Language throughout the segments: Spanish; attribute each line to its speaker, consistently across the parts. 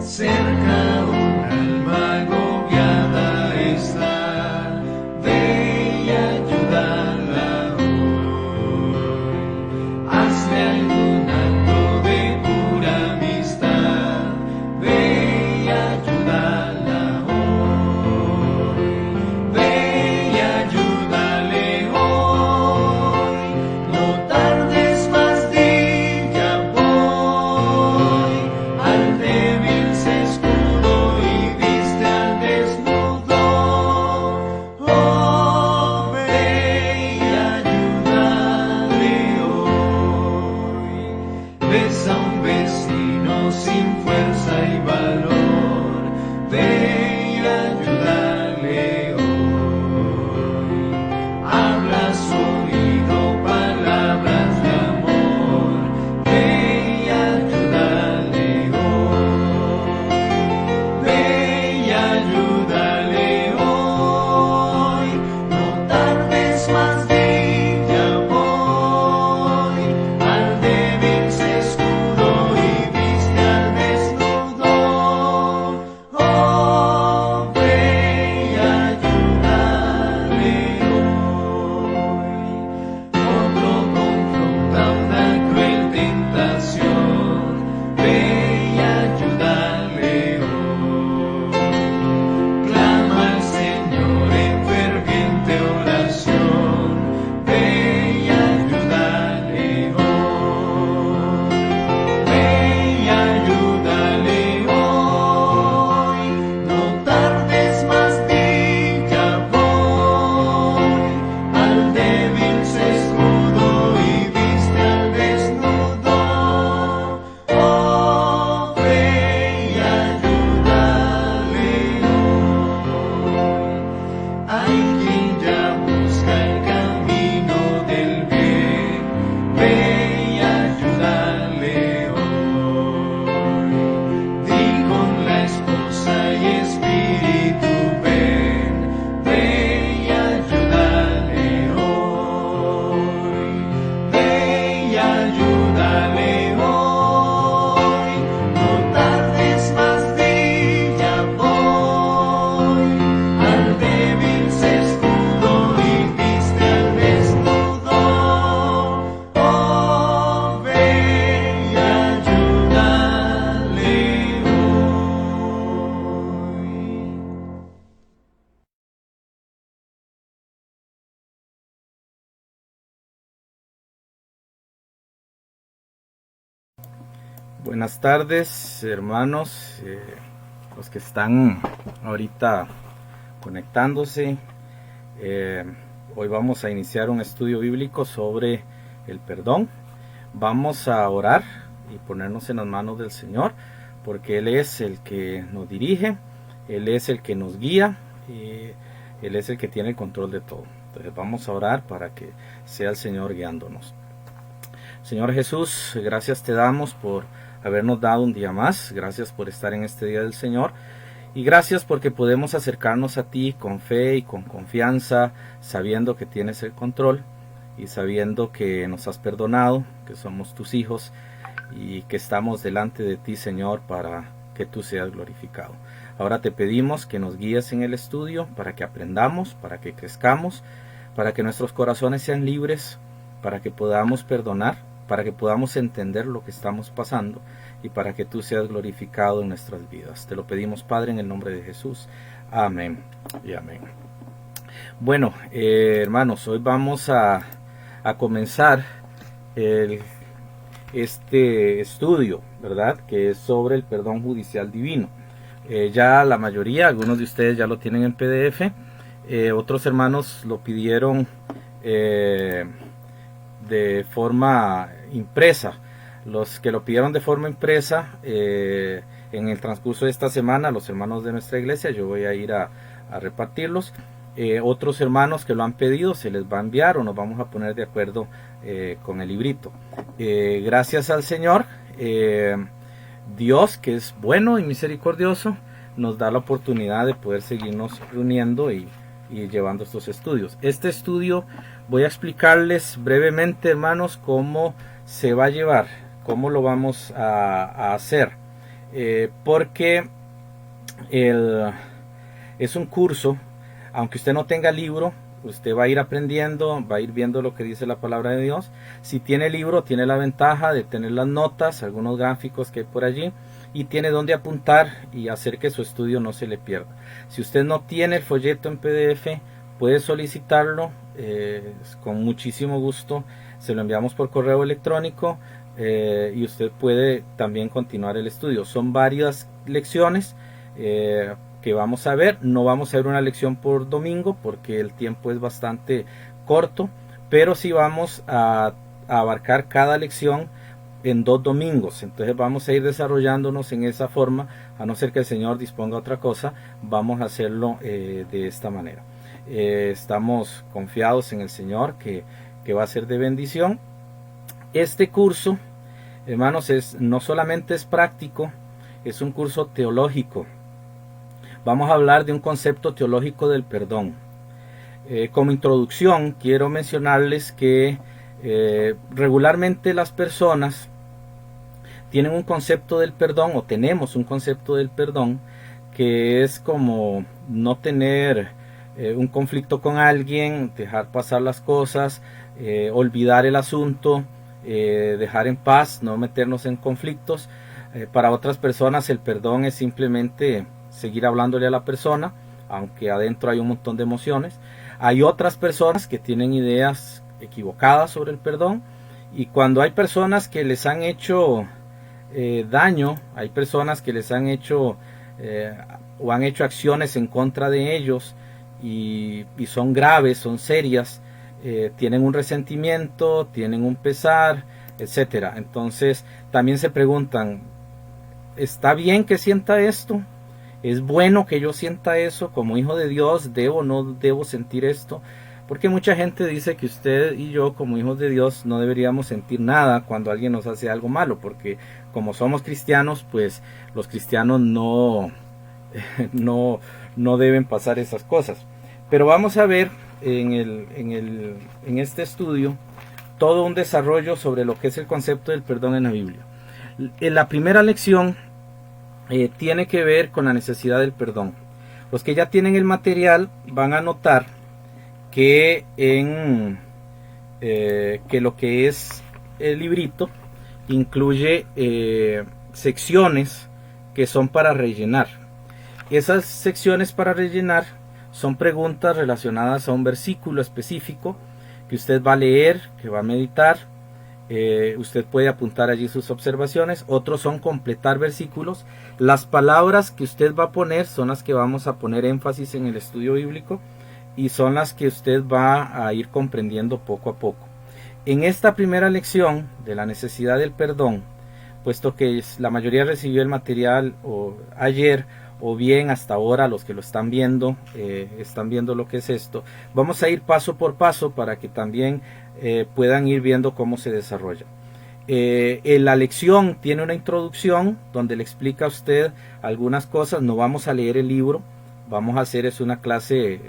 Speaker 1: cerca un alma agobiada está, ve y ayúdala hoy. Hazle algún acto de pura amistad, ve y ayúdala hoy. Ve y ayúdale hoy, no tardes más, di ya voy. Al débil se escudo y viste al desnudo. Oh, ve y ayúdale hoy. Ves a un vecino sin fuerza y valor, ve y ayúdale hoy. Habla a su oído palabras de amor, ve y ayúdale hoy. Ve y ayúdale hoy, no tardes más, di ya voy. Al débil se escudo y viste al desnudo. Oh, ve y ayúdale hoy. Otro confronta una cruel tentación, ve y ayúdale hoy. Clama al Señor en ferviente oración, ve y ayúdale hoy. Ve y ayúdale hoy, no tardes más, di ya voy. Al débil se escudo y viste al desnudo. Oh, ve y ayúdale hoy. Hay quien ya busca el camino del bien, ve y ayúdale hoy. Di con la esposa y espíritu ven, ve y ayúdale hoy. Ve y ayúdale hoy, no tardes más, di ya voy. Al débil se escudo y viste al desnudo. Oh, ve y ayúdale hoy.
Speaker 2: Buenas tardes, hermanos, los que están ahorita conectándose. Hoy vamos a iniciar un estudio bíblico sobre el perdón. Vamos a orar y ponernos en las manos del Señor, porque Él es el que nos dirige, Él es el que nos guía y Él es el que tiene el control de todo. Entonces vamos a orar para que sea el Señor guiándonos. Señor Jesús, gracias te damos por habernos dado un día más. Gracias por estar en este día del Señor. Y gracias porque podemos acercarnos a ti con fe y con confianza, sabiendo que tienes el control y sabiendo que nos has perdonado, que somos tus hijos y que estamos delante de ti, Señor, para que tú seas glorificado. Ahora te pedimos que nos guíes en el estudio para que aprendamos, para que crezcamos, para que nuestros corazones sean libres, para que podamos perdonar, para que podamos entender lo que estamos pasando y para que tú seas glorificado en nuestras vidas. Te lo pedimos, Padre, en el nombre de Jesús. Amén y amén. Bueno, hermanos, hoy vamos a comenzar este estudio, ¿verdad? Que es sobre el perdón judicial divino. Ya la mayoría, algunos de ustedes ya lo tienen en PDF. Otros hermanos lo pidieron de forma impresa. Los que lo pidieron de forma impresa, en el transcurso de esta semana, los hermanos de nuestra iglesia, yo voy a ir a repartirlos. Otros hermanos que lo han pedido, se les va a enviar o nos vamos a poner de acuerdo con el librito. Gracias al Señor, Dios, que es bueno y misericordioso, nos da la oportunidad de poder seguirnos reuniendo y llevando estos estudios. Este estudio voy a explicarles brevemente, hermanos, cómo se va a llevar, cómo lo vamos a hacer. porque es un curso, aunque usted no tenga libro, usted va a ir aprendiendo, va a ir viendo lo que dice la palabra de Dios. Si tiene libro, tiene la ventaja de tener las notas, algunos gráficos que hay por allí, y tiene donde apuntar y hacer que su estudio no se le pierda. Si usted no tiene el folleto en PDF, puede solicitarlo, con muchísimo gusto se lo enviamos por correo electrónico, y usted puede también continuar el estudio. Son varias lecciones que vamos a ver. No vamos a ver una lección por domingo porque el tiempo es bastante corto, pero sí vamos a abarcar cada lección en 2 domingos. Entonces vamos a ir desarrollándonos en esa forma, a no ser que el Señor disponga otra cosa. Vamos a hacerlo de esta manera. Estamos confiados en el Señor que va a ser de bendición. Este curso, hermanos, no solamente es práctico, es un curso teológico. Vamos a hablar de un concepto teológico del perdón. Como introducción, quiero mencionarles que regularmente las personas tienen un concepto del perdón, o tenemos un concepto del perdón, que es como no tener un conflicto con alguien, dejar pasar las cosas, olvidar el asunto, dejar en paz, no meternos en conflictos. Para otras personas el perdón es simplemente seguir hablándole a la persona, aunque adentro hay un montón de emociones. Hay otras personas que tienen ideas equivocadas sobre el perdón, y cuando hay personas que les han hecho daño, hay personas que les han hecho o han hecho acciones en contra de ellos y son graves, son serias, tienen un resentimiento, tienen un pesar, etcétera. Entonces también se preguntan, ¿está bien que sienta esto? ¿Es bueno que yo sienta eso como hijo de Dios? ¿Debo o no debo sentir esto? Porque mucha gente dice que usted y yo como hijos de Dios no deberíamos sentir nada cuando alguien nos hace algo malo, porque como somos cristianos, pues los cristianos no deben pasar esas cosas. Pero vamos a ver en este estudio todo un desarrollo sobre lo que es el concepto del perdón en la Biblia. En la primera lección tiene que ver con la necesidad del perdón. Los que ya tienen el material van a notar que que lo que es el librito incluye secciones que son para rellenar. Esas secciones para rellenar son preguntas relacionadas a un versículo específico que usted va a leer, que va a meditar. Usted puede apuntar allí sus observaciones. Otros son completar versículos. Las palabras que usted va a poner son las que vamos a poner énfasis en el estudio bíblico y son las que usted va a ir comprendiendo poco a poco. En esta primera lección de la necesidad del perdón, puesto que la mayoría recibió el material ayer o bien hasta ahora, los que lo están viendo lo que es esto, vamos a ir paso por paso para que también puedan ir viendo cómo se desarrolla. La lección tiene una introducción donde le explica a usted algunas cosas. No vamos a leer el libro, vamos a hacer una clase,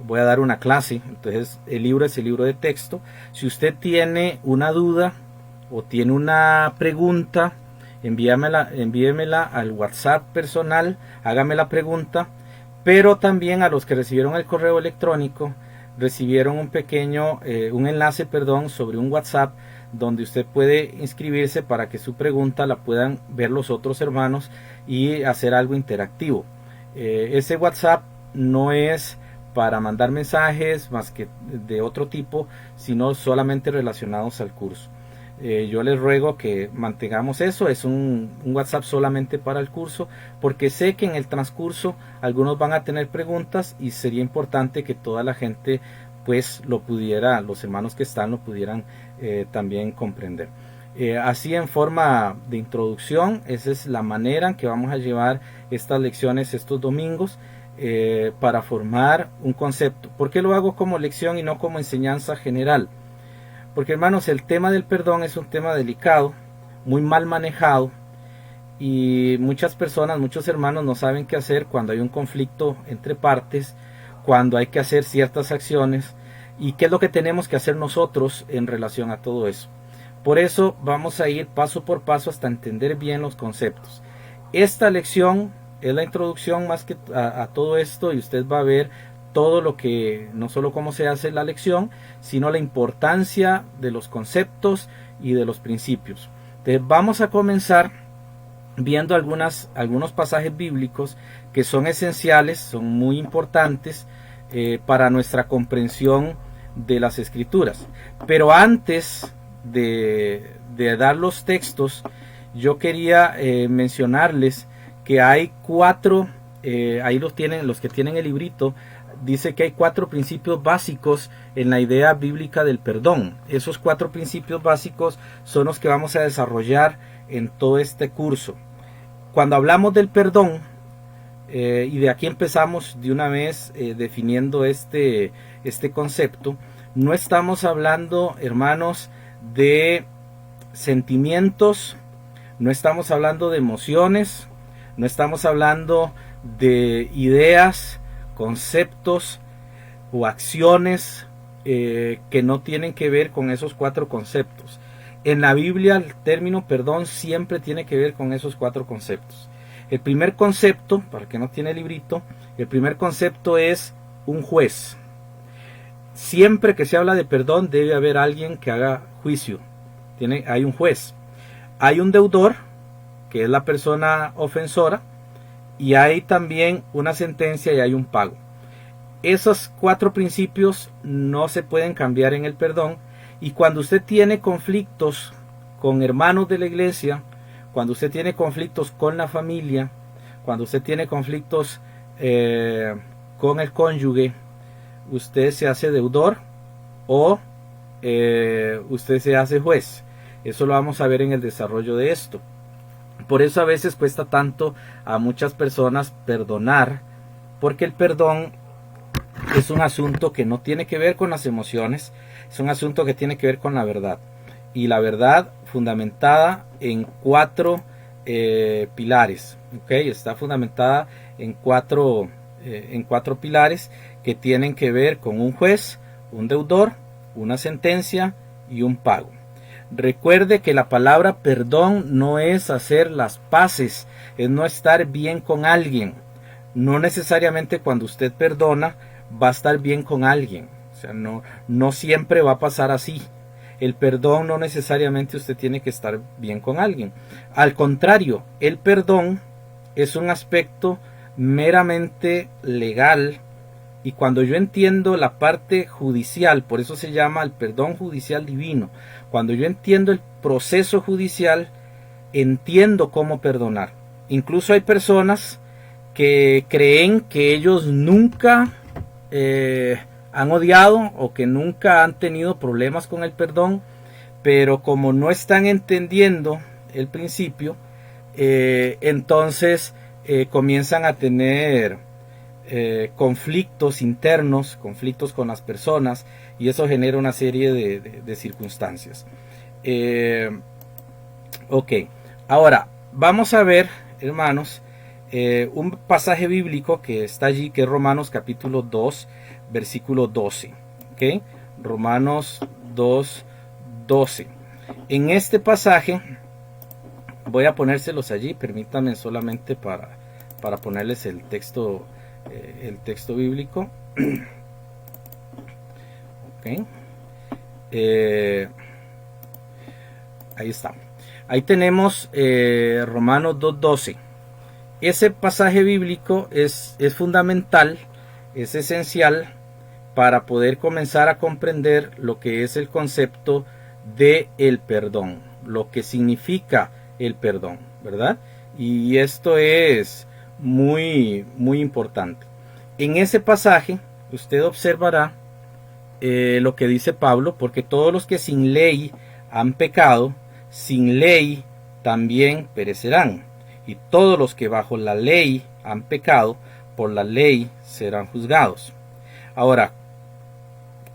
Speaker 2: voy a dar una clase. Entonces el libro es el libro de texto. Si usted tiene una duda o tiene una pregunta, envíemela al WhatsApp personal, hágame la pregunta. Pero también a los que recibieron el correo electrónico, recibieron un enlace sobre un WhatsApp donde usted puede inscribirse para que su pregunta la puedan ver los otros hermanos y hacer algo interactivo. Ese WhatsApp no es para mandar mensajes más que de otro tipo, sino solamente relacionados al curso. Yo les ruego que mantengamos eso. Es un WhatsApp solamente para el curso, porque sé que en el transcurso algunos van a tener preguntas y sería importante que toda la gente pues los hermanos que están lo pudieran también comprender. Así, en forma de introducción, esa es la manera en que vamos a llevar estas lecciones estos domingos, para formar un concepto. ¿Por qué lo hago como lección y no como enseñanza general? Porque, hermanos, el tema del perdón es un tema delicado, muy mal manejado, y muchas personas, muchos hermanos no saben qué hacer cuando hay un conflicto entre partes, cuando hay que hacer ciertas acciones, y qué es lo que tenemos que hacer nosotros en relación a todo eso. Por eso vamos a ir paso por paso hasta entender bien los conceptos. Esta lección es la introducción más que a todo esto, y usted va a ver todo lo que, no solo cómo se hace la lección, sino la importancia de los conceptos y de los principios. Entonces vamos a comenzar viendo algunos pasajes bíblicos que son esenciales, son muy importantes para nuestra comprensión de las Escrituras. Pero antes de dar los textos, yo quería mencionarles que hay 4, ahí los tienen, los que tienen el librito, dice que hay 4 principios básicos en la idea bíblica del perdón. Esos 4 principios básicos son los que vamos a desarrollar en todo este curso. Cuando hablamos del perdón, y de aquí empezamos de una vez definiendo este concepto, no estamos hablando, hermanos, de sentimientos, no estamos hablando de emociones, no estamos hablando de ideas, conceptos o acciones que no tienen que ver con esos 4 conceptos. En la Biblia el término perdón siempre tiene que ver con esos 4 conceptos. El primer concepto, para el que no tiene librito, el primer concepto es un juez. Siempre que se habla de perdón debe haber alguien que haga juicio. Hay un juez. Hay un deudor, que es la persona ofensora, y hay también una sentencia y hay un pago. Esos 4 principios no se pueden cambiar en el perdón, y cuando usted tiene conflictos con hermanos de la iglesia, cuando usted tiene conflictos con la familia, cuando usted tiene conflictos con el cónyuge, usted se hace deudor o usted se hace juez. Eso lo vamos a ver en el desarrollo de esto. Por eso a veces cuesta tanto a muchas personas perdonar, porque el perdón es un asunto que no tiene que ver con las emociones, es un asunto que tiene que ver con la verdad. Y la verdad fundamentada en 4 pilares, ¿okay? Está fundamentada en 4 pilares que tienen que ver con un juez, un deudor, una sentencia y un pago. Recuerde que la palabra perdón no es hacer las paces, es no estar bien con alguien. No necesariamente cuando usted perdona va a estar bien con alguien. O sea, no siempre va a pasar así. El perdón no necesariamente usted tiene que estar bien con alguien. Al contrario, el perdón es un aspecto meramente legal. Y cuando yo entiendo la parte judicial, por eso se llama el perdón judicial divino, cuando yo entiendo el proceso judicial, entiendo cómo perdonar. Incluso hay personas que creen que ellos nunca han odiado o que nunca han tenido problemas con el perdón, pero como no están entendiendo el principio, entonces comienzan a tener conflictos internos, conflictos con las personas, y eso genera una serie de circunstancias. Ok, ahora vamos a ver, hermanos, un pasaje bíblico que está allí, que es Romanos capítulo 2, versículo 12. ¿Okay? Romanos 2, 12. En este pasaje, voy a ponérselos allí, permítanme solamente para ponerles el texto bíblico. Okay. Ahí está. Ahí tenemos Romanos 2:12. Ese pasaje bíblico es fundamental, es esencial para poder comenzar a comprender lo que es el concepto de el perdón, lo que significa el perdón, ¿verdad? Y esto es muy importante. En ese pasaje usted observará lo que dice Pablo, porque todos los que sin ley han pecado, sin ley también perecerán, y todos los que bajo la ley han pecado, por la ley serán juzgados. Ahora,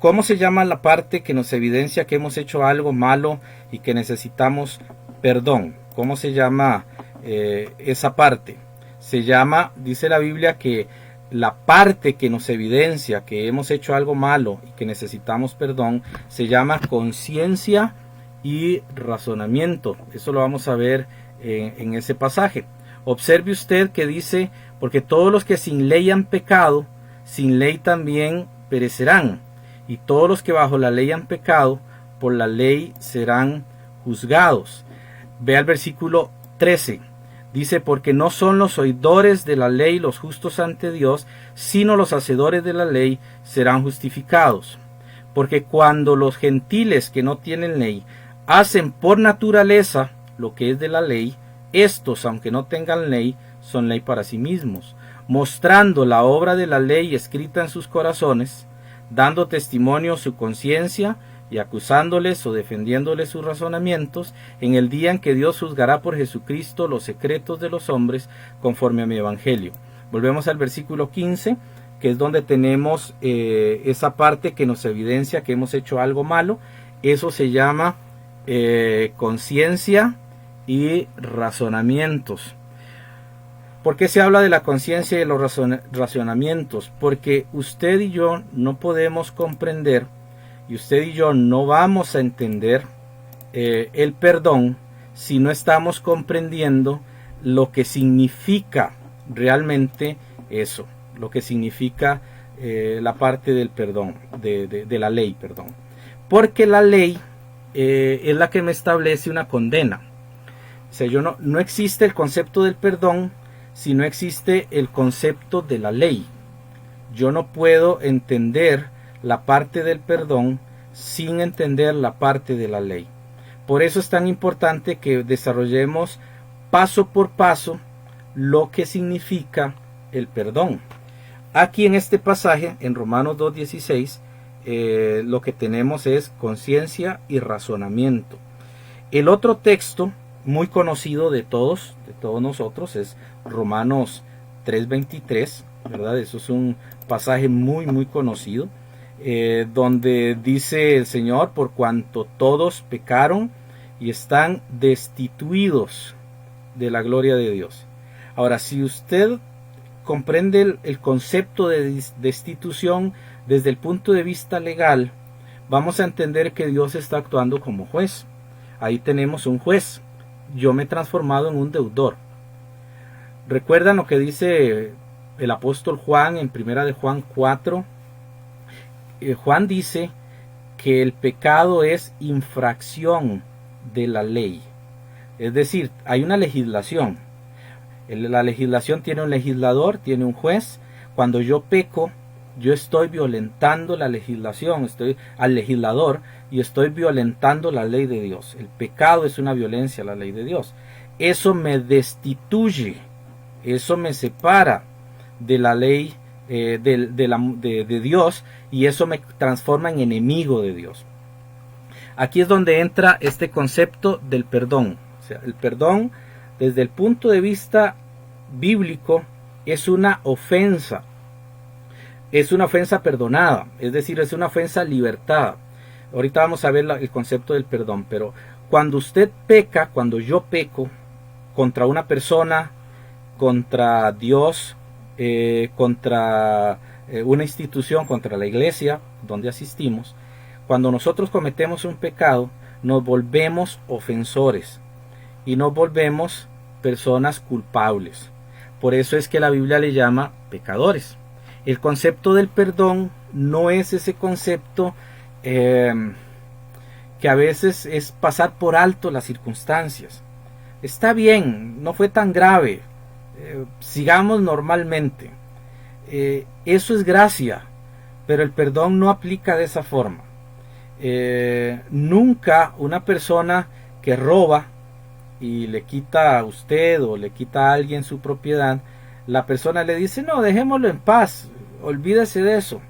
Speaker 2: ¿cómo se llama la parte que nos evidencia que hemos hecho algo malo y que necesitamos perdón? ¿Cómo se llama esa parte? Se llama, dice la Biblia, que la parte que nos evidencia que hemos hecho algo malo y que necesitamos perdón se llama conciencia y razonamiento. Eso lo vamos a ver en ese pasaje. Observe usted que dice, porque todos los que sin ley han pecado, sin ley también perecerán, y todos los que bajo la ley han pecado, por la ley serán juzgados. Vea el versículo 13. Dice, porque no son los oidores de la ley los justos ante Dios, sino los hacedores de la ley serán justificados. Porque cuando los gentiles que no tienen ley hacen por naturaleza lo que es de la ley, estos, aunque no tengan ley, son ley para sí mismos, mostrando la obra de la ley escrita en sus corazones, dando testimonio su conciencia y acusándoles o defendiéndoles sus razonamientos en el día en que Dios juzgará por Jesucristo los secretos de los hombres conforme a mi evangelio. Volvemos al versículo 15, que es donde tenemos esa parte que nos evidencia que hemos hecho algo malo. Eso se llama conciencia y razonamientos. ¿Por qué se habla de la conciencia y de los razonamientos? Porque usted y yo no podemos comprender, y usted y yo no vamos a entender el perdón si no estamos comprendiendo lo que significa realmente eso, lo que significa la parte del perdón, de la ley, perdón. Porque la ley es la que me establece una condena. O sea, no existe el concepto del perdón si no existe el concepto de la ley. Yo no puedo entender la parte del perdón sin entender la parte de la ley. Por eso es tan importante que desarrollemos paso por paso lo que significa el perdón. Aquí en este pasaje, en Romanos 2:16, lo que tenemos es conciencia y razonamiento. El otro texto muy conocido de todos nosotros, es Romanos 3:23, ¿verdad? Eso es un pasaje muy conocido, donde dice el Señor, por cuanto todos pecaron y están destituidos de la gloria de Dios. Ahora, si usted comprende el concepto de destitución desde el punto de vista legal, vamos a entender que Dios está actuando como juez. Ahí tenemos un juez. Yo me he transformado en un deudor. ¿Recuerdan lo que dice el apóstol Juan en 1 de Juan 4? Juan dice que el pecado es infracción de la ley. Es decir, hay una legislación. La legislación tiene un legislador, tiene un juez. Cuando yo peco, yo estoy violentando la legislación, estoy al legislador y estoy violentando la ley de Dios. El pecado es una violencia a la ley de Dios. Eso me destituye, eso me separa de la ley de Dios, y eso me transforma en enemigo de Dios. Aquí es donde entra este concepto del perdón. O sea, el perdón desde el punto de vista bíblico es una ofensa. Es una ofensa perdonada, es decir, es una ofensa libertada. Ahorita vamos a ver el concepto del perdón, pero cuando usted peca, cuando yo peco contra una persona, contra Dios, contra una institución, contra la iglesia donde asistimos, cuando nosotros cometemos un pecado, nos volvemos ofensores y nos volvemos personas culpables. Por eso es que la Biblia le llama pecadores. El concepto del perdón no es ese concepto que a veces es pasar por alto las circunstancias. Está bien, no fue tan grave, sigamos normalmente. Eso es gracia, pero el perdón no aplica de esa forma. Nunca una persona que roba y le quita a usted o le quita a alguien su propiedad, la persona le dice, no, dejémoslo en paz, olvídese de eso.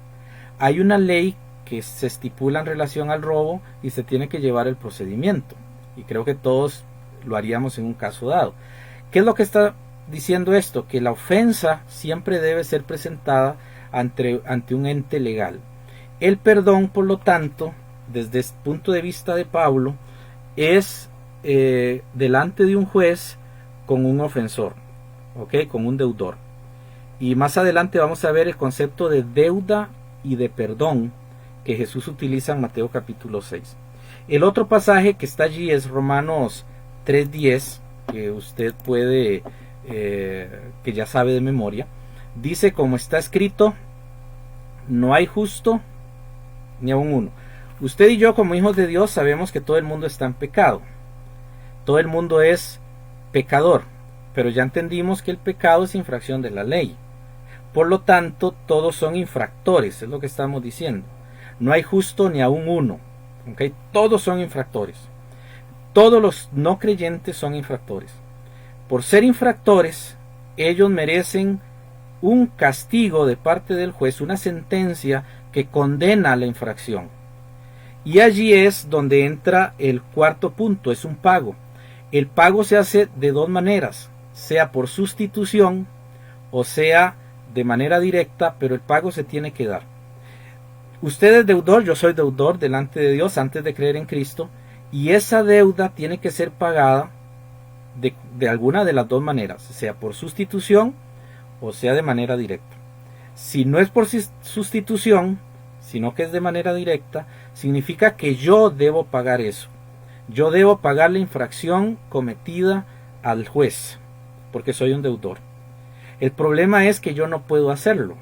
Speaker 2: Hay una ley que se estipula en relación al robo y se tiene que llevar el procedimiento. Y creo que todos lo haríamos en un caso dado. ¿Qué es lo que está diciendo esto? Que la ofensa siempre debe ser presentada ante un ente legal. El perdón, por lo tanto, desde el punto de vista de Pablo, es delante de un juez con un ofensor, ¿ok? Con un deudor. Y más adelante vamos a ver el concepto de deuda y de perdón que Jesús utiliza en Mateo capítulo 6. El otro pasaje que está allí es Romanos 3:10, que usted puede que ya sabe de memoria. Dice, como está escrito, no hay justo ni aun uno. Usted y yo, como hijos de Dios, sabemos que todo el mundo está en pecado. Todo el mundo es pecador, pero ya entendimos que el pecado es infracción de la ley. Por lo tanto, todos son infractores, es lo que estamos diciendo. No hay justo ni aun uno. ¿Okay? Todos son infractores. Todos los no creyentes son infractores. Por ser infractores, ellos merecen un castigo de parte del juez, una sentencia que condena la infracción. Y allí es donde entra el cuarto punto, es un pago. El pago se hace de dos maneras, sea por sustitución o sea de manera directa, pero el pago se tiene que dar. Usted es deudor, yo soy deudor delante de Dios antes de creer en Cristo, y esa deuda tiene que ser pagada de alguna de las dos maneras, sea por sustitución o sea de manera directa. Si no es por sustitución, sino que es de manera directa, significa que yo debo pagar eso. Yo debo pagar la infracción cometida al juez, porque soy un deudor. El problema es que yo no puedo hacerlo,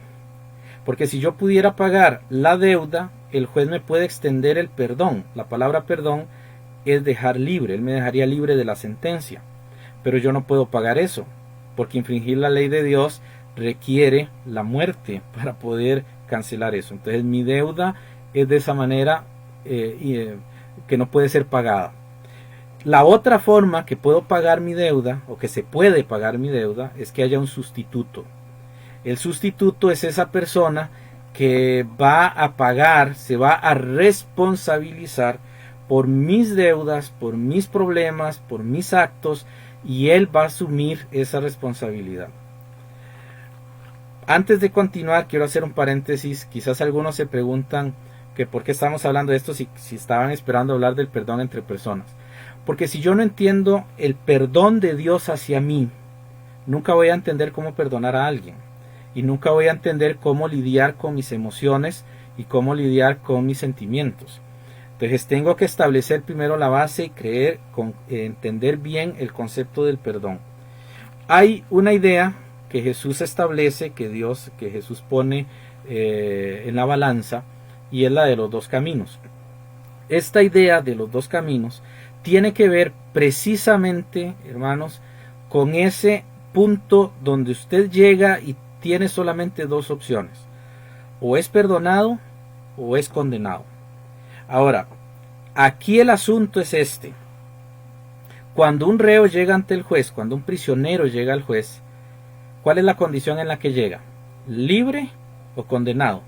Speaker 2: porque si yo pudiera pagar la deuda, el juez me puede extender el perdón. La palabra perdón es dejar libre, él me dejaría libre de la sentencia, pero yo no puedo pagar eso, porque infringir la ley de Dios requiere la muerte para poder cancelar eso. Entonces mi deuda es de esa manera que no puede ser pagada. La otra forma que puedo pagar mi deuda, o que se puede pagar mi deuda, es que haya un sustituto. El sustituto es esa persona que va a pagar, se va a responsabilizar por mis deudas, por mis problemas, por mis actos, y él va a asumir esa responsabilidad. Antes de continuar, quiero hacer un paréntesis. Quizás algunos se preguntan que por qué estamos hablando de esto si estaban esperando hablar del perdón entre personas. Porque si yo no entiendo el perdón de Dios hacia mí, nunca voy a entender cómo perdonar a alguien. Y nunca voy a entender cómo lidiar con mis emociones y cómo lidiar con mis sentimientos. Entonces tengo que establecer primero la base y entender bien el concepto del perdón. Hay una idea que Jesús establece, que Jesús pone en la balanza, y es la de los dos caminos. Esta idea de los dos caminos tiene que ver precisamente, hermanos, con ese punto donde usted llega y tiene solamente dos opciones: o es perdonado o es condenado. Ahora, aquí el asunto es este: cuando un reo llega ante el juez, cuando un prisionero llega al juez, ¿cuál es la condición en la que llega? ¿Libre o condenado?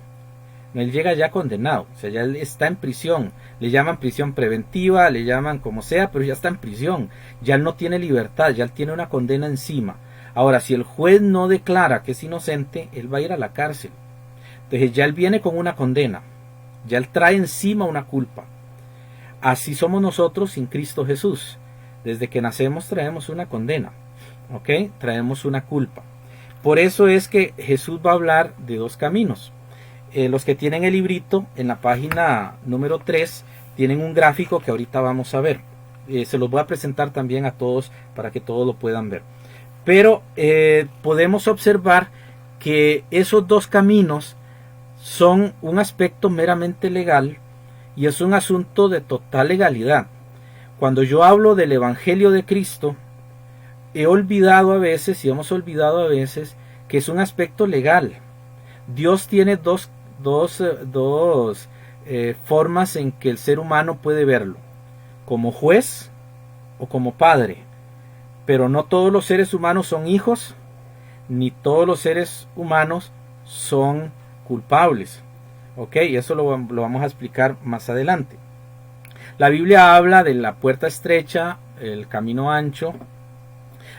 Speaker 2: No, él llega ya condenado, o sea, ya él está en prisión. Le llaman prisión preventiva, le llaman como sea, pero ya está en prisión. Ya él no tiene libertad, ya él tiene una condena encima. Ahora, si el juez no declara que es inocente, él va a ir a la cárcel. Entonces ya él viene con una condena, ya él trae encima una culpa. Así somos nosotros sin Cristo Jesús. Desde que nacemos traemos una condena, ¿ok? Traemos una culpa. Por eso es que Jesús va a hablar de dos caminos. Los que tienen el librito, en la página número 3, tienen un gráfico que ahorita vamos a ver. Se los voy a presentar también a todos para que todos lo puedan ver. Pero podemos observar que esos dos caminos son un aspecto meramente legal y es un asunto de total legalidad. Cuando yo hablo del Evangelio de Cristo, he olvidado a veces, y hemos olvidado a veces, que es un aspecto legal. Dios tiene dos formas en que el ser humano puede verlo: como juez o como padre. Pero no todos los seres humanos son hijos, ni todos los seres humanos son culpables. Ok, eso lo vamos a explicar más adelante. La Biblia habla de la puerta estrecha, el camino ancho.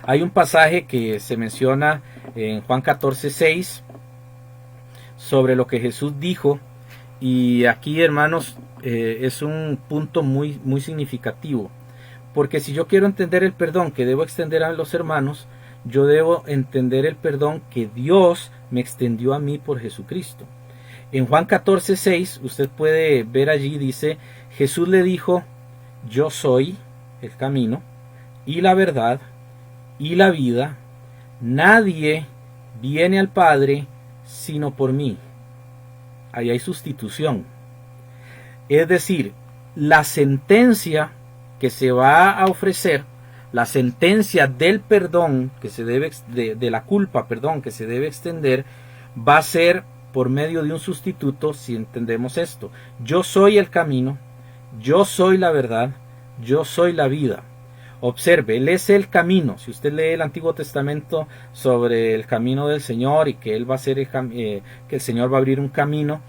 Speaker 2: Hay un pasaje que se menciona en Juan 14:6 sobre lo que Jesús dijo, y aquí, hermanos, es un punto muy significativo, porque si yo quiero entender el perdón que debo extender a los hermanos, yo debo entender el perdón que Dios me extendió a mí por Jesucristo. En Juan 14:6 usted puede ver allí, dice: Jesús le dijo: yo soy el camino y la verdad y la vida. nadie viene al Padre sino por mí. Ahí hay sustitución. Es decir, la sentencia que se va a ofrecer, la sentencia del perdón que se debe, de la culpa, perdón, que se debe extender, va a ser por medio de un sustituto, si entendemos esto. Yo soy el camino, yo soy la verdad, yo soy la vida. Observe, Él es el camino. Si usted lee el Antiguo Testamento sobre el camino del Señor y que Él va a ser que el Señor va a abrir un camino,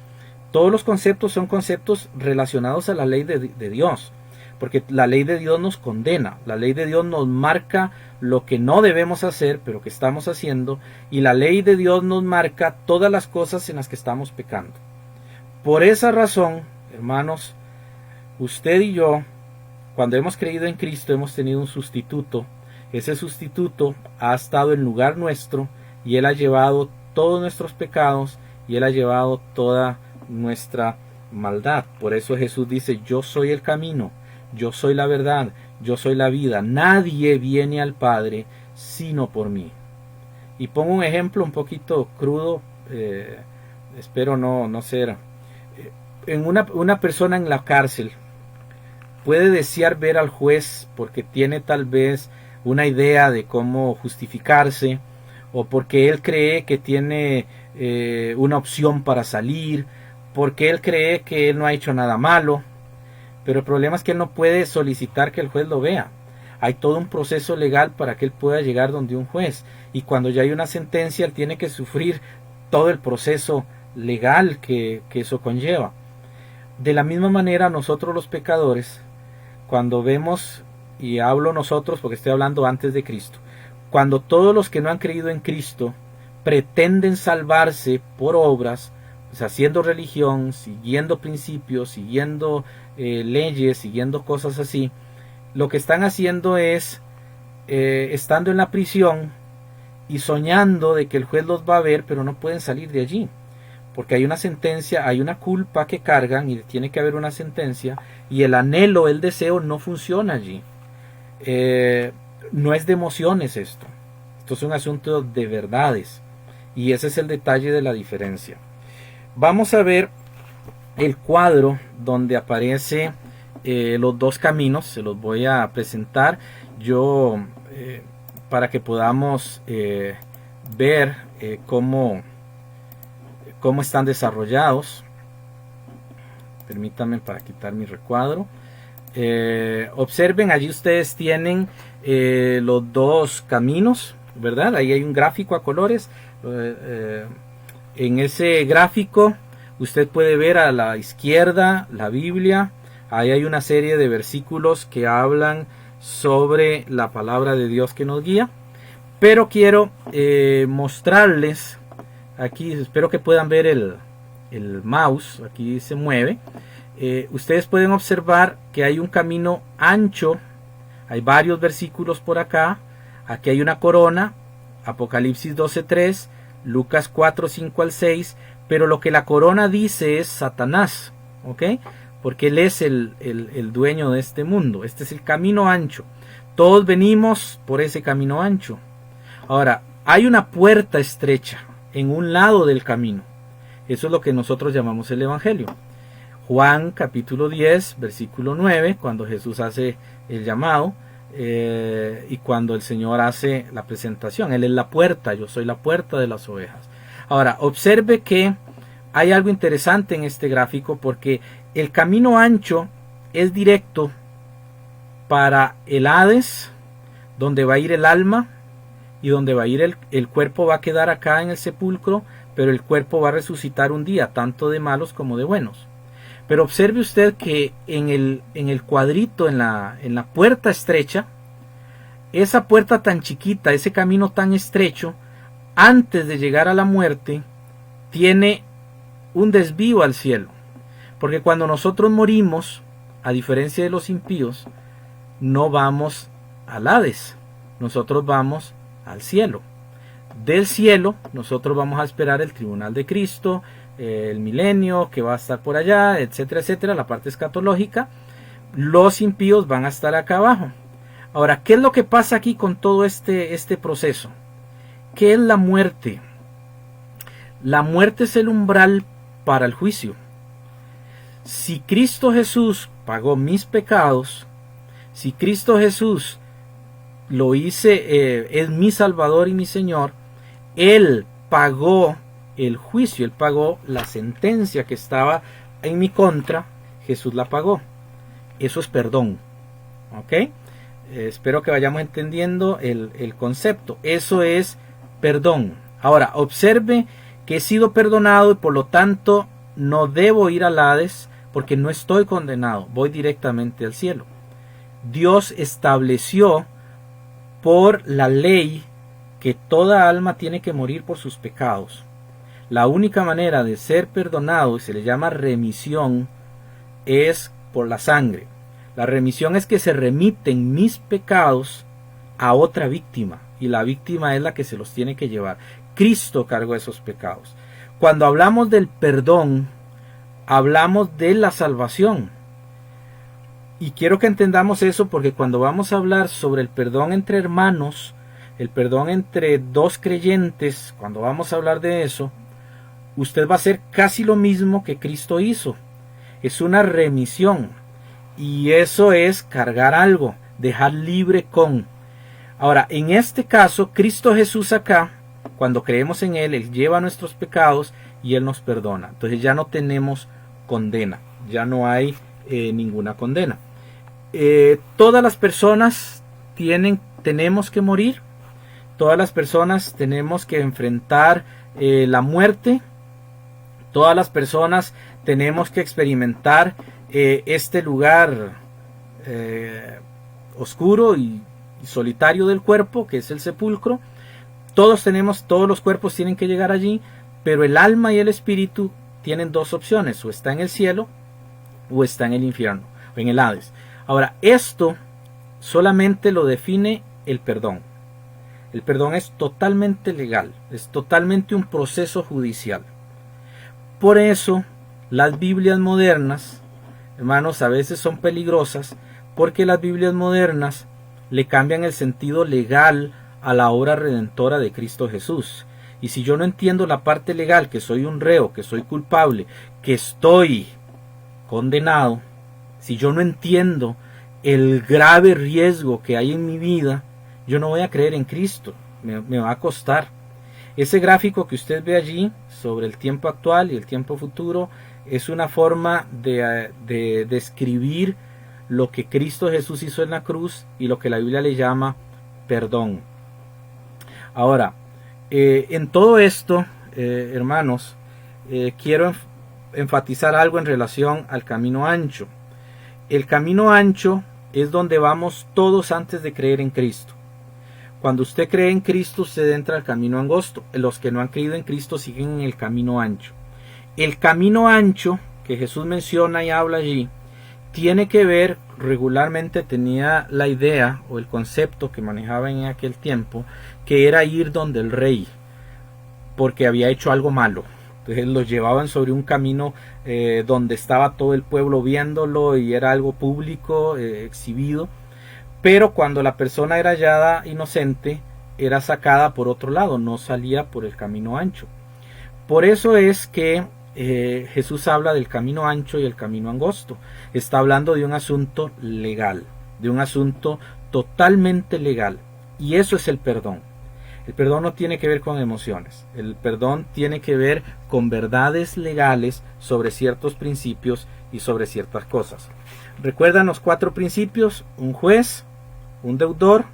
Speaker 2: todos los conceptos son conceptos relacionados a la ley de Dios, porque la ley de Dios nos condena, la ley de Dios nos marca lo que no debemos hacer, pero que estamos haciendo, y la ley de Dios nos marca todas las cosas en las que estamos pecando. Por esa razón, hermanos, usted y yo, cuando hemos creído en Cristo, hemos tenido un sustituto. Ese sustituto ha estado en lugar nuestro y Él ha llevado todos nuestros pecados y Él ha llevado toda nuestra maldad. Por eso Jesús dice: yo soy el camino, yo soy la verdad, yo soy la vida. Nadie viene al Padre sino por mí. Y pongo un ejemplo un poquito crudo, espero no ser. En una persona en la cárcel puede desear ver al juez porque tiene tal vez una idea de cómo justificarse, o porque él cree que tiene una opción para salir, porque él cree que él no ha hecho nada malo. Pero el problema es que él no puede solicitar que el juez lo vea. Hay todo un proceso legal para que él pueda llegar donde un juez, y cuando ya hay una sentencia él tiene que sufrir todo el proceso legal que eso conlleva. De la misma manera, nosotros los pecadores, cuando vemos, y hablo nosotros porque estoy hablando antes de Cristo, cuando todos los que no han creído en Cristo pretenden salvarse por obras, pues haciendo religión, siguiendo principios, siguiendo leyes, siguiendo cosas así, lo que están haciendo es estando en la prisión y soñando de que el juez los va a ver, pero no pueden salir de allí, porque hay una sentencia, hay una culpa que cargan y tiene que haber una sentencia, y el anhelo, el deseo no funciona allí. No es de emociones esto es un asunto de verdades, y ese es el detalle de la diferencia. Vamos a ver el cuadro donde aparece los dos caminos. Se los voy a presentar yo para que podamos ver cómo están desarrollados. Permítanme para quitar mi recuadro. Observen, allí ustedes tienen los dos caminos, ¿verdad? Ahí hay un gráfico a colores. En ese gráfico usted puede ver a la izquierda la Biblia. Ahí hay una serie de versículos que hablan sobre la palabra de Dios que nos guía. Pero quiero mostrarles aquí, espero que puedan ver el mouse, aquí se mueve. Ustedes pueden observar que hay un camino ancho, hay varios versículos por acá. Aquí hay una corona, Apocalipsis 12:3, Lucas 4:5 al 6, pero lo que la corona dice es Satanás, ¿ok? Porque él es el dueño de este mundo. Este es el camino ancho. Todos venimos por ese camino ancho. Ahora, hay una puerta estrecha en un lado del camino. Eso es lo que nosotros llamamos el Evangelio. Juan capítulo 10, versículo 9, cuando Jesús hace el llamado, y cuando el Señor hace la presentación. Él es la puerta, yo soy la puerta de las ovejas. Ahora, observe que hay algo interesante en este gráfico, porque el camino ancho es directo para el Hades, donde va a ir el alma y donde va a ir el cuerpo. Va a quedar acá en el sepulcro, pero el cuerpo va a resucitar un día, tanto de malos como de buenos. Pero observe usted que en el cuadrito, en la puerta estrecha, esa puerta tan chiquita, ese camino tan estrecho, antes de llegar a la muerte, tiene un desvío al cielo. Porque cuando nosotros morimos, a diferencia de los impíos, no vamos al Hades, nosotros vamos al cielo. Del cielo, nosotros vamos a esperar el tribunal de Cristo, el milenio que va a estar por allá, etcétera, etcétera, la parte escatológica. Los impíos van a estar acá abajo. Ahora, ¿qué es lo que pasa aquí con todo este proceso? ¿qué es la muerte? La muerte es el umbral para el juicio. Si Cristo Jesús pagó mis pecados, si Cristo Jesús lo hice, es mi Salvador y mi Señor, Él pagó el juicio, Él pagó la sentencia que estaba en mi contra, Jesús la pagó. Eso es perdón. ¿Ok? Espero que vayamos entendiendo el concepto. Eso es perdón. Ahora, observe que he sido perdonado y por lo tanto no debo ir al Hades porque no estoy condenado, voy directamente al cielo. Dios estableció por la ley que toda alma tiene que morir por sus pecados. La única manera de ser perdonado, y se le llama remisión, es por la sangre. La remisión es que se remiten mis pecados a otra víctima, y la víctima es la que se los tiene que llevar. Cristo cargó esos pecados. Cuando hablamos del perdón, hablamos de la salvación. Y quiero que entendamos eso porque cuando vamos a hablar sobre el perdón entre hermanos, el perdón entre dos creyentes, cuando vamos a hablar de eso, usted va a hacer casi lo mismo que Cristo hizo. Es una remisión. Y eso es cargar algo, dejar libre con. Ahora, en este caso, Cristo Jesús acá, cuando creemos en Él lleva nuestros pecados y Él nos perdona. Entonces ya no tenemos condena, ya no hay ninguna condena. Todas las personas tenemos que morir, todas las personas tenemos que enfrentar la muerte, todas las personas tenemos que experimentar este lugar oscuro y solitario del cuerpo, que es el sepulcro. Todos los cuerpos tienen que llegar allí, pero el alma y el espíritu tienen dos opciones, o está en el cielo o está en el infierno, o en el Hades. Ahora, esto solamente lo define el perdón. El perdón es totalmente legal, es totalmente un proceso judicial. Por eso, las Biblias modernas, hermanos, a veces son peligrosas, porque las Biblias modernas le cambian el sentido legal a la obra redentora de Cristo Jesús. Y si yo no entiendo la parte legal, que soy un reo, que soy culpable, que estoy condenado, si yo no entiendo el grave riesgo que hay en mi vida, yo no voy a creer en Cristo, me va a costar. Ese gráfico que usted ve allí sobre el tiempo actual y el tiempo futuro es una forma de describir lo que Cristo Jesús hizo en la cruz y lo que la Biblia le llama perdón. Ahora, en todo esto, hermanos, quiero enfatizar algo en relación al camino ancho. El camino ancho es donde vamos todos antes de creer en Cristo. Cuando usted cree en Cristo, usted entra al camino angosto. Los que no han creído en Cristo siguen en el camino ancho. El camino ancho que Jesús menciona y habla allí, tiene que ver, regularmente tenía la idea o el concepto que manejaba en aquel tiempo, que era ir donde el rey, porque había hecho algo malo. Entonces los llevaban sobre un camino donde estaba todo el pueblo viéndolo y era algo público, exhibido. Pero cuando la persona era hallada inocente, era sacada por otro lado, no salía por el camino ancho. Por eso es que Jesús habla del camino ancho y el camino angosto. Está hablando de un asunto legal, de un asunto totalmente legal. Y eso es el perdón. El perdón no tiene que ver con emociones. El perdón tiene que ver con verdades legales sobre ciertos principios y sobre ciertas cosas. Recuerdan los 4 principios: un juez, un deudor,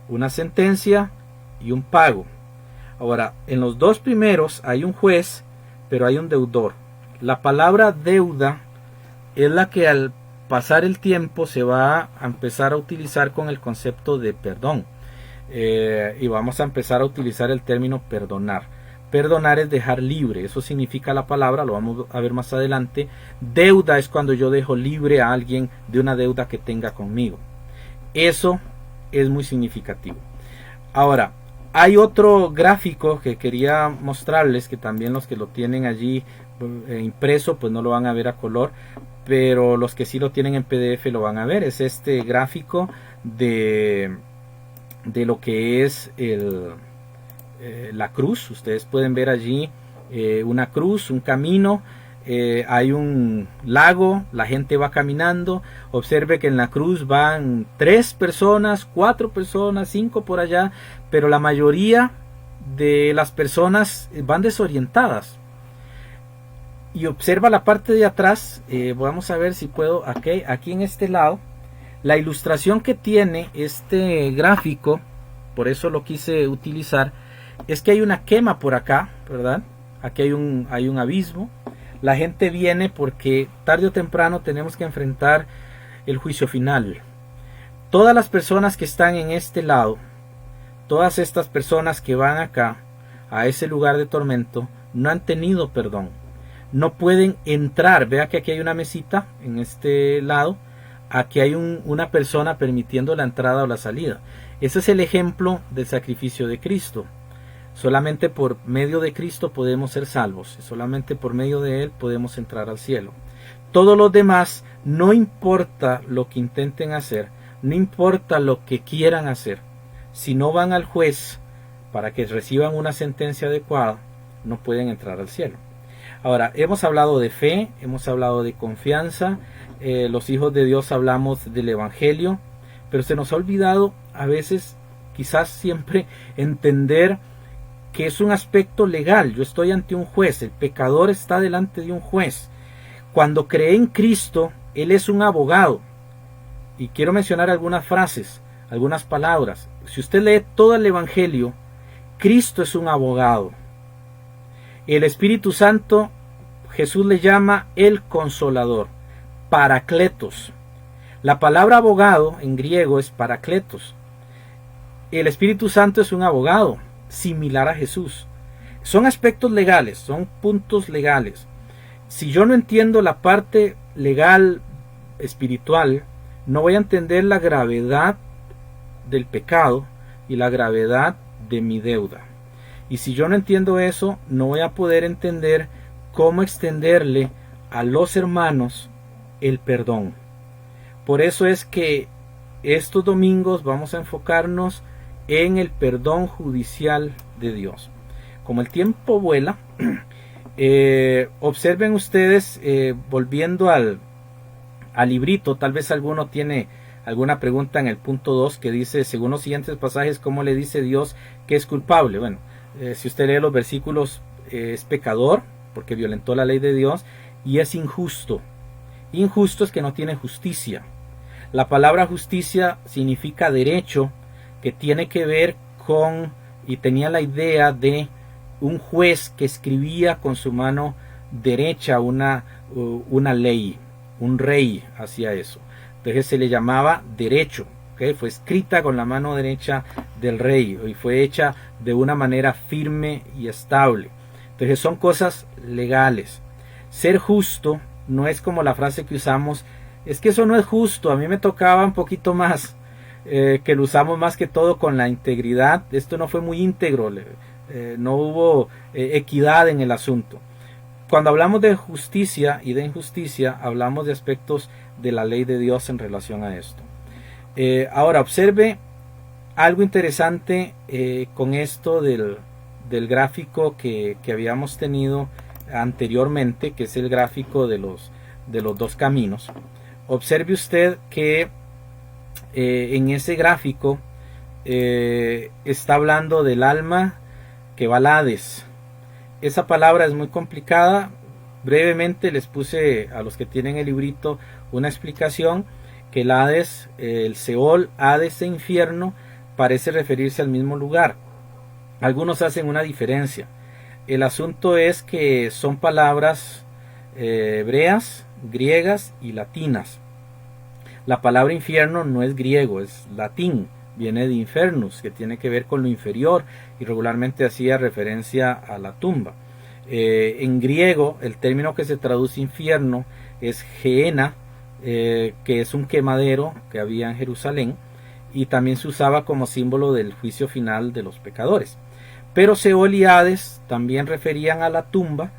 Speaker 2: una sentencia y un pago. Ahora, en los 2 primeros hay un juez, pero hay un deudor. La palabra deuda es la que al pasar el tiempo se va a empezar a utilizar con el concepto de perdón. Y vamos a empezar a utilizar el término perdonar. Perdonar es dejar libre, eso significa la palabra, lo vamos a ver más adelante. Deuda es cuando yo dejo libre a alguien de una deuda que tenga conmigo. Eso es muy significativo. Ahora, hay otro gráfico que quería mostrarles, que también los que lo tienen allí impreso pues no lo van a ver a color, pero los que sí lo tienen en PDF lo van a ver. Es este gráfico de lo que es la cruz. Ustedes pueden ver allí una cruz, un camino, hay un lago, la gente va caminando. Observe que en la cruz van 3 personas, 4 personas, 5 por allá, pero la mayoría de las personas van desorientadas. Y observa la parte de atrás, vamos a ver si puedo, aquí en este lado, la ilustración que tiene este gráfico, por eso lo quise utilizar, es que hay una quema por acá, ¿verdad? Aquí hay un abismo. La gente viene porque tarde o temprano tenemos que enfrentar el juicio final. Todas las personas que están en este lado, todas estas personas que van acá, a ese lugar de tormento, no han tenido perdón. No pueden entrar. Vea que aquí hay una mesita en este lado. Aquí hay una persona permitiendo la entrada o la salida. Ese es el ejemplo del sacrificio de Cristo. Solamente por medio de Cristo podemos ser salvos. Solamente por medio de Él podemos entrar al cielo. Todos los demás, no importa lo que intenten hacer, no importa lo que quieran hacer, si no van al juez para que reciban una sentencia adecuada, no pueden entrar al cielo. Ahora, hemos hablado de fe, hemos hablado de confianza, los hijos de Dios hablamos del Evangelio, pero se nos ha olvidado a veces, quizás siempre, entender que es un aspecto legal. Yo estoy ante un juez, el pecador está delante de un juez. Cuando cree en Cristo, Él es un abogado. Y quiero mencionar algunas frases, algunas palabras. Si usted lee todo el Evangelio, Cristo es un abogado. El Espíritu Santo, Jesús le llama el Consolador, Paracletos. La palabra abogado en griego es Paracletos. El Espíritu Santo es un abogado, similar a Jesús. Son aspectos legales, son puntos legales. Si yo no entiendo la parte legal, espiritual, no voy a entender la gravedad del pecado y la gravedad de mi deuda. Y si yo no entiendo eso, no voy a poder entender cómo extenderle a los hermanos el perdón. Por eso es que estos domingos vamos a enfocarnos en el perdón judicial de Dios. Como el tiempo vuela, observen ustedes, volviendo al librito, tal vez alguno tiene alguna pregunta en el punto 2 que dice, según los siguientes pasajes, ¿cómo le dice Dios que es culpable? Bueno, si usted lee los versículos, es pecador porque violentó la ley de Dios, y es injusto. Injusto es que no tiene justicia. La palabra justicia significa derecho, que tiene que ver con, y tenía la idea de un juez que escribía con su mano derecha una ley, un rey hacía eso. Entonces se le llamaba derecho, ¿okay? Fue escrita con la mano derecha del rey y fue hecha de una manera firme y estable. Entonces son cosas legales. Ser justo no es como la frase que usamos, es que eso no es justo, a mí me tocaba un poquito más, que lo usamos más que todo con la integridad. Esto no fue muy íntegro, no hubo equidad en el asunto. Cuando hablamos de justicia y de injusticia, hablamos de aspectos de la ley de Dios en relación a esto. Ahora observe algo interesante con esto del gráfico que habíamos tenido anteriormente, que es el gráfico de los dos caminos. Observe usted que en ese gráfico está hablando del alma que va al Hades. Esa palabra es muy complicada. Brevemente les puse a los que tienen el librito una explicación, que el Hades, el Seol, Hades e infierno parece referirse al mismo lugar. Algunos hacen una diferencia. El asunto es que son palabras hebreas, griegas y latinas. La palabra infierno no es griego, es latín, viene de infernus, que tiene que ver con lo inferior, y regularmente hacía referencia a la tumba. En griego, el término que se traduce infierno es Gehenna, que es un quemadero que había en Jerusalén, y también se usaba como símbolo del juicio final de los pecadores. Pero Seol y Hades también referían a la tumba,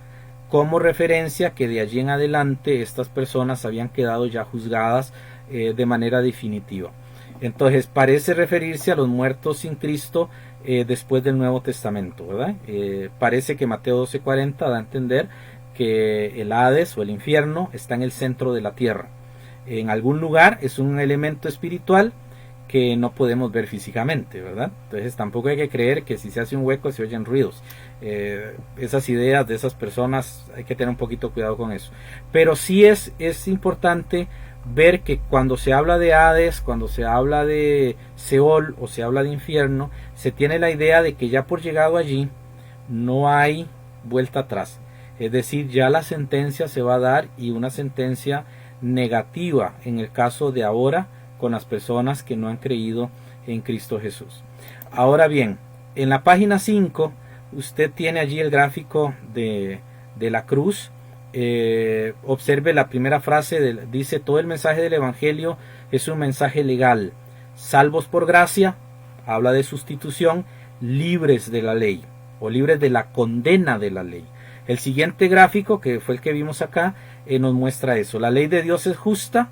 Speaker 2: como referencia que de allí en adelante estas personas habían quedado ya juzgadas de manera definitiva. Entonces parece referirse a los muertos sin Cristo después del Nuevo Testamento, ¿verdad? Parece que Mateo 12:40 da a entender que el Hades o el infierno está en el centro de la tierra. En algún lugar es un elemento espiritual que no podemos ver físicamente, ¿verdad? Entonces tampoco hay que creer que si se hace un hueco se oyen ruidos. Esas ideas de esas personas hay que tener un poquito cuidado con eso. Pero sí es importante ver que cuando se habla de Hades, cuando se habla de Seol o se habla de infierno, se tiene la idea de que ya por llegado allí no hay vuelta atrás. Es decir, ya la sentencia se va a dar, y una sentencia negativa en el caso de ahora con las personas que no han creído en Cristo Jesús. Ahora bien, en la página 5 usted tiene allí el gráfico de la cruz. Observe la primera frase, dice: todo el mensaje del Evangelio es un mensaje legal, salvos por gracia, habla de sustitución, libres de la ley o libres de la condena de la ley. El siguiente gráfico, que fue el que vimos acá, nos muestra eso. La ley de Dios es justa,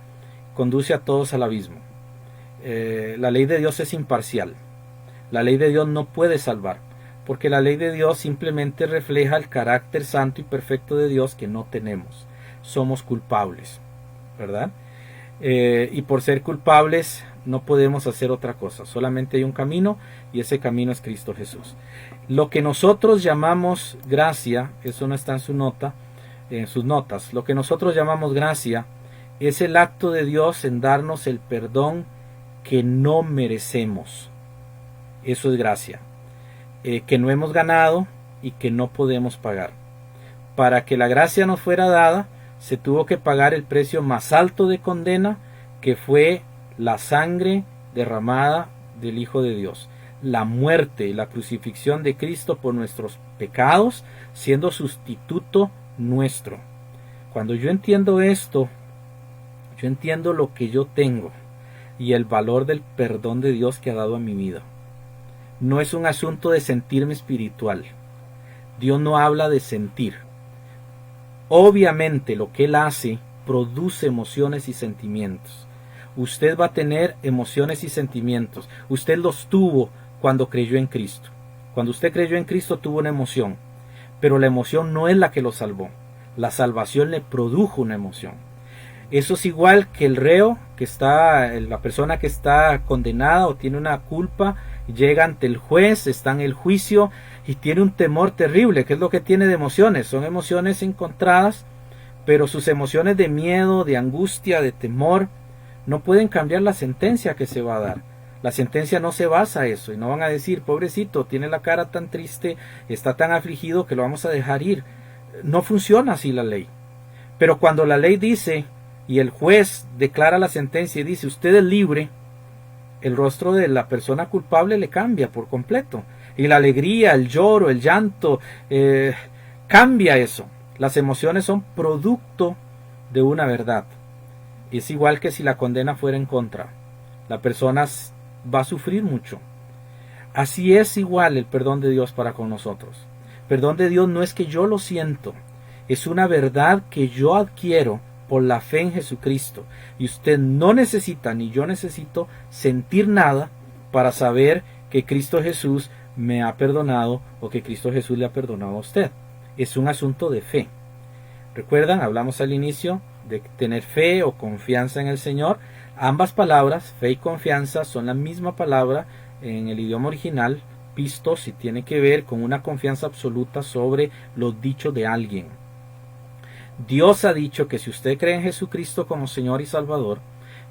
Speaker 2: conduce a todos al abismo. La ley de Dios es imparcial. La ley de Dios no puede salvar, porque la ley de Dios simplemente refleja el carácter santo y perfecto de Dios que no tenemos. Somos culpables, ¿verdad? Y por ser culpables no podemos hacer otra cosa. Solamente hay un camino, y ese camino es Cristo Jesús. Lo que nosotros llamamos gracia, eso no está en su nota, en sus notas. Lo que nosotros llamamos gracia es el acto de Dios en darnos el perdón que no merecemos. Eso es gracia. Que no hemos ganado y que no podemos pagar. Para que la gracia nos fuera dada, se tuvo que pagar el precio más alto de condena, que fue la sangre derramada del Hijo de Dios, la muerte y la crucifixión de Cristo por nuestros pecados, siendo sustituto nuestro. Cuando yo entiendo esto, yo entiendo lo que yo tengo y el valor del perdón de Dios que ha dado a mi vida. No es un asunto de sentirme espiritual. Dios no habla de sentir. Obviamente lo que Él hace produce emociones y sentimientos. Usted va a tener emociones y sentimientos. Usted los tuvo cuando creyó en Cristo. Cuando usted creyó en Cristo tuvo una emoción. Pero la emoción no es la que lo salvó. La salvación le produjo una emoción. Eso es igual que el reo, la persona que está condenada o tiene una culpa, llega ante el juez, está en el juicio y tiene un temor terrible. ¿Qué es lo que tiene de emociones? Son emociones encontradas, pero sus emociones de miedo, de angustia, de temor, no pueden cambiar la sentencia que se va a dar. La sentencia no se basa en eso, y no van a decir: pobrecito, tiene la cara tan triste, está tan afligido que lo vamos a dejar ir. No funciona así la ley. Pero cuando la ley dice, y el juez declara la sentencia y dice: usted es libre, el rostro de la persona culpable le cambia por completo. Y la alegría, el lloro, el llanto, cambia eso. Las emociones son producto de una verdad. Es igual que si la condena fuera en contra. La persona va a sufrir mucho. Así es igual el perdón de Dios para con nosotros. Perdón de Dios no es que yo lo siento. Es una verdad que yo adquiero por la fe en Jesucristo. Y usted no necesita, ni yo necesito, sentir nada para saber que Cristo Jesús me ha perdonado o que Cristo Jesús le ha perdonado a usted. Es un asunto de fe. ¿Recuerdan? Hablamos al inicio de tener fe o confianza en el Señor. Ambas palabras, fe y confianza, son la misma palabra en el idioma original, pistos, y tiene que ver con una confianza absoluta sobre los dichos de alguien. Dios ha dicho que si usted cree en Jesucristo como Señor y Salvador,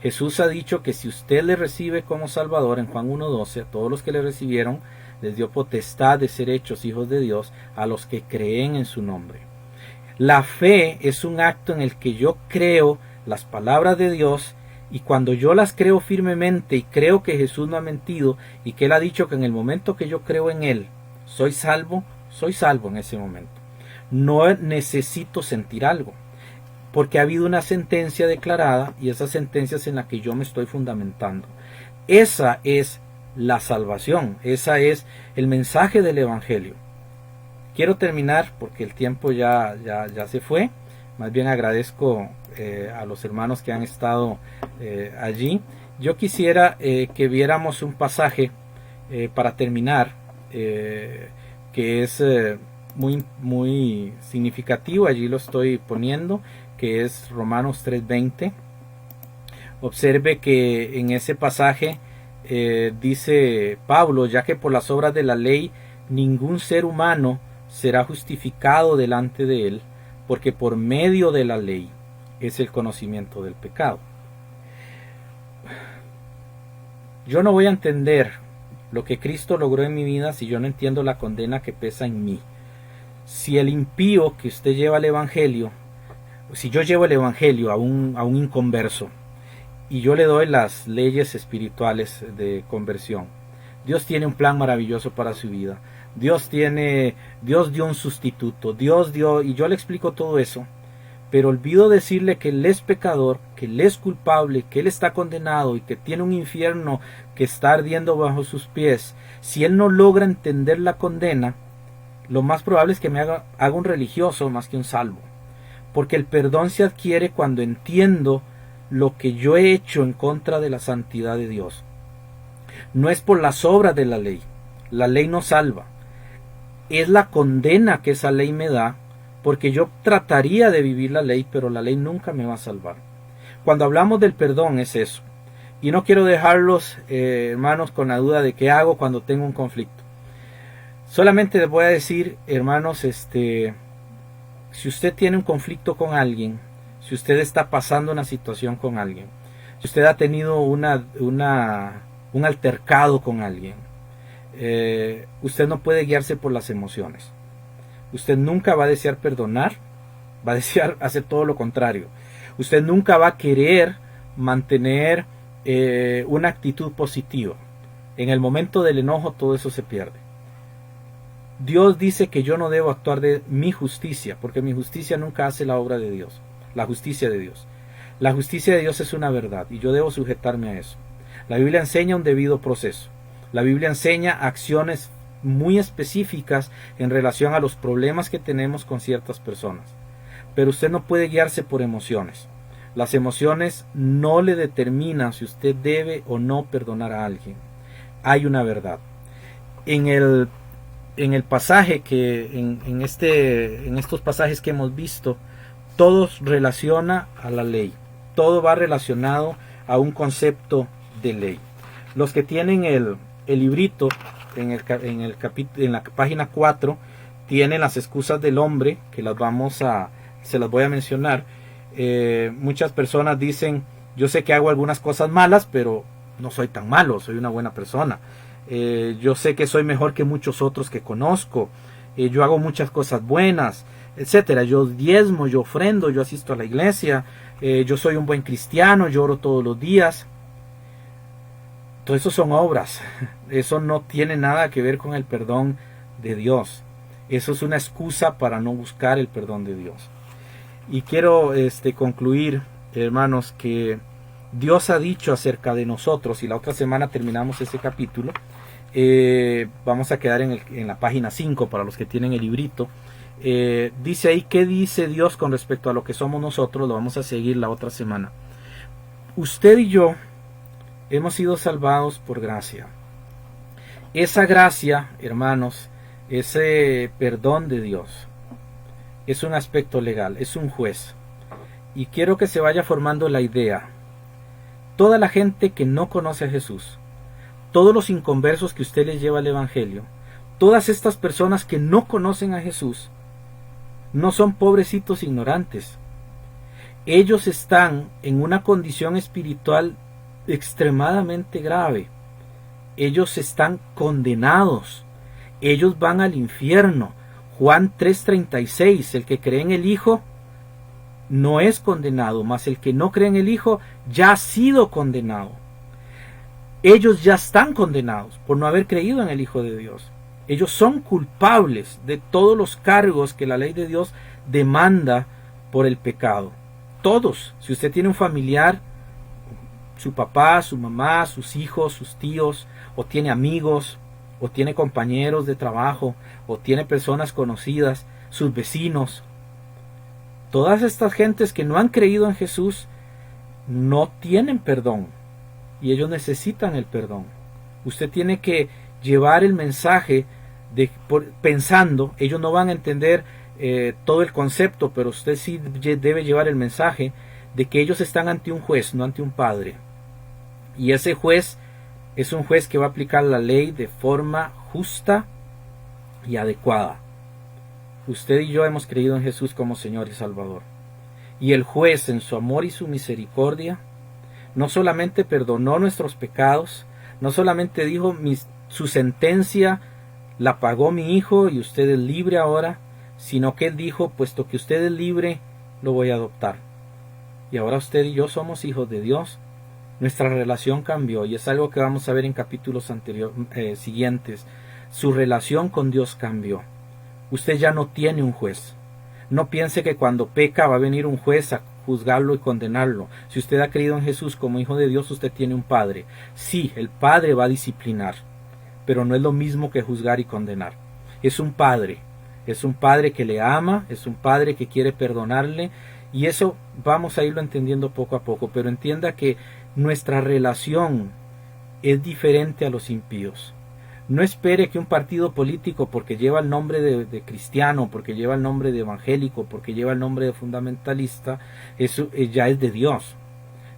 Speaker 2: Jesús ha dicho que si usted le recibe como Salvador, en Juan 1:12, a todos los que le recibieron, les dio potestad de ser hechos hijos de Dios a los que creen en su nombre. La fe es un acto en el que yo creo las palabras de Dios, y cuando yo las creo firmemente y creo que Jesús no ha mentido y que Él ha dicho que en el momento que yo creo en Él soy salvo en ese momento. No necesito sentir algo, porque ha habido una sentencia declarada, y esa sentencia es en la que yo me estoy fundamentando. Esa es la salvación, esa es el mensaje del Evangelio. Quiero terminar porque el tiempo ya se fue. Más bien agradezco a los hermanos que han estado allí. Yo quisiera que viéramos un pasaje para terminar que es muy significativo. Allí lo estoy poniendo, que es Romanos 3:20. Observe que en ese pasaje dice Pablo: ya que por las obras de la ley ningún ser humano será justificado delante de él, porque por medio de la ley es el conocimiento del pecado. Yo no voy a entender lo que Cristo logró en mi vida si yo no entiendo la condena que pesa en mí. Si el impío que usted lleva al evangelio, si yo llevo el evangelio a un inconverso y yo le doy las leyes espirituales de conversión, Dios tiene un plan maravilloso para su vida. Dios dio un sustituto, Dios dio, y yo le explico todo eso, pero olvido decirle que él es pecador, que él es culpable, que él está condenado y que tiene un infierno que está ardiendo bajo sus pies. Si él no logra entender la condena, lo más probable es que me haga un religioso más que un salvo, porque el perdón se adquiere cuando entiendo lo que yo he hecho en contra de la santidad de Dios. No es por las obras de la ley no salva, es la condena que esa ley me da, porque yo trataría de vivir la ley, pero la ley nunca me va a salvar. Cuando hablamos del perdón es eso, y no quiero dejarlos, hermanos, con la duda de qué hago cuando tengo un conflicto. Solamente les voy a decir, hermanos, si usted tiene un conflicto con alguien, si usted está pasando una situación con alguien, si usted ha tenido un altercado con alguien, usted no puede guiarse por las emociones. Usted nunca va a desear perdonar, va a desear hacer todo lo contrario. Usted nunca va a querer mantener una actitud positiva. En el momento del enojo todo eso se pierde. Dios dice que yo no debo actuar de mi justicia, porque mi justicia nunca hace la obra de Dios, la justicia de Dios. La justicia de Dios es una verdad y yo debo sujetarme a eso. La Biblia enseña un debido proceso. La Biblia enseña acciones muy específicas en relación a los problemas que tenemos con ciertas personas. Pero usted no puede guiarse por emociones. Las emociones no le determinan si usted debe o no perdonar a alguien. Hay una verdad. En el pasaje en estos pasajes que hemos visto, todo relaciona a la ley. Todo va relacionado a un concepto de ley. Los que tienen el librito en la página 4 tienen las excusas del hombre, que se las voy a mencionar. Muchas personas dicen: yo sé que hago algunas cosas malas, pero no soy tan malo, soy una buena persona. Yo sé que soy mejor que muchos otros que conozco. Yo hago muchas cosas buenas, etcétera. Yo diezmo, yo ofrendo, yo asisto a la iglesia, yo soy un buen cristiano, yo oro todos los días. Todo eso son obras. Eso no tiene nada que ver con el perdón de Dios. Eso es una excusa para no buscar el perdón de Dios. Y quiero concluir, hermanos, que Dios ha dicho acerca de nosotros, y la otra semana terminamos ese capítulo. Vamos a quedar en la página 5 para los que tienen el librito. Dice ahí: ¿qué dice Dios con respecto a lo que somos nosotros? Lo vamos a seguir la otra semana. Usted y yo hemos sido salvados por gracia. Esa gracia, hermanos, ese perdón de Dios, es un aspecto legal, es un juez. Y quiero que se vaya formando la idea. Toda la gente que no conoce a Jesús, todos los inconversos que usted les lleva al evangelio, todas estas personas que no conocen a Jesús, no son pobrecitos ignorantes. Ellos están en una condición espiritual extremadamente grave. Ellos están condenados. Ellos van al infierno. Juan 3:36: el que cree en el Hijo no es condenado, mas el que no cree en el Hijo ya ha sido condenado. Ellos ya están condenados por no haber creído en el Hijo de Dios. Ellos son culpables de todos los cargos que la ley de Dios demanda por el pecado. Todos. Si usted tiene un familiar, su papá, su mamá, sus hijos, sus tíos, o tiene amigos, o tiene compañeros de trabajo, o tiene personas conocidas, sus vecinos, todas estas gentes que no han creído en Jesús no tienen perdón, y ellos necesitan el perdón. Usted tiene que llevar el mensaje pensando, ellos no van a entender todo el concepto, pero usted sí debe llevar el mensaje de que ellos están ante un juez, no ante un padre. Y ese juez es un juez que va a aplicar la ley de forma justa y adecuada. Usted y yo hemos creído en Jesús como Señor y Salvador. Y el juez, en su amor y su misericordia, no solamente perdonó nuestros pecados, no solamente dijo su sentencia la pagó mi hijo y usted es libre ahora, sino que él dijo, puesto que usted es libre, lo voy a adoptar. Y ahora usted y yo somos hijos de Dios. Nuestra relación cambió y es algo que vamos a ver en capítulos siguientes. Su relación con Dios cambió. Usted ya no tiene un juez. No piense que cuando peca va a venir un juez a juzgarlo y condenarlo. Si usted ha creído en Jesús como hijo de Dios, usted tiene un padre. Sí, el padre va a disciplinar, pero no es lo mismo que juzgar y condenar. Es un padre que le ama, es un padre que quiere perdonarle, y eso vamos a irlo entendiendo poco a poco, pero entienda que nuestra relación es diferente a los impíos. No espere que un partido político, porque lleva el nombre de cristiano, porque lleva el nombre de evangélico, porque lleva el nombre de fundamentalista, eso ya es de Dios.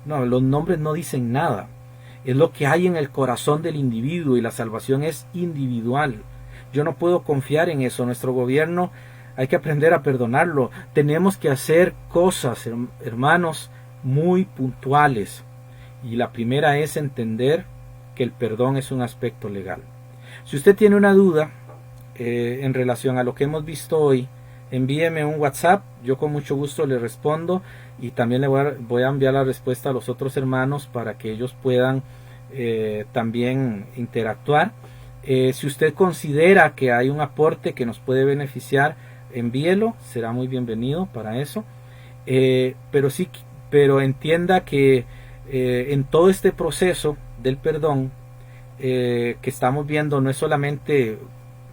Speaker 2: No, los nombres no dicen nada. Es lo que hay en el corazón del individuo, y la salvación es individual. Yo no puedo confiar en eso. Nuestro gobierno hay que aprender a perdonarlo. Tenemos que hacer cosas, hermanos, muy puntuales. Y la primera es entender que el perdón es un aspecto legal. Si usted tiene una duda en relación a lo que hemos visto hoy, envíeme un WhatsApp, yo con mucho gusto le respondo, y también le voy a enviar la respuesta a los otros hermanos para que ellos puedan también interactuar. Si usted considera que hay un aporte que nos puede beneficiar, envíelo, será muy bienvenido para eso. Pero entienda que en todo este proceso del perdón que estamos viendo, no es solamente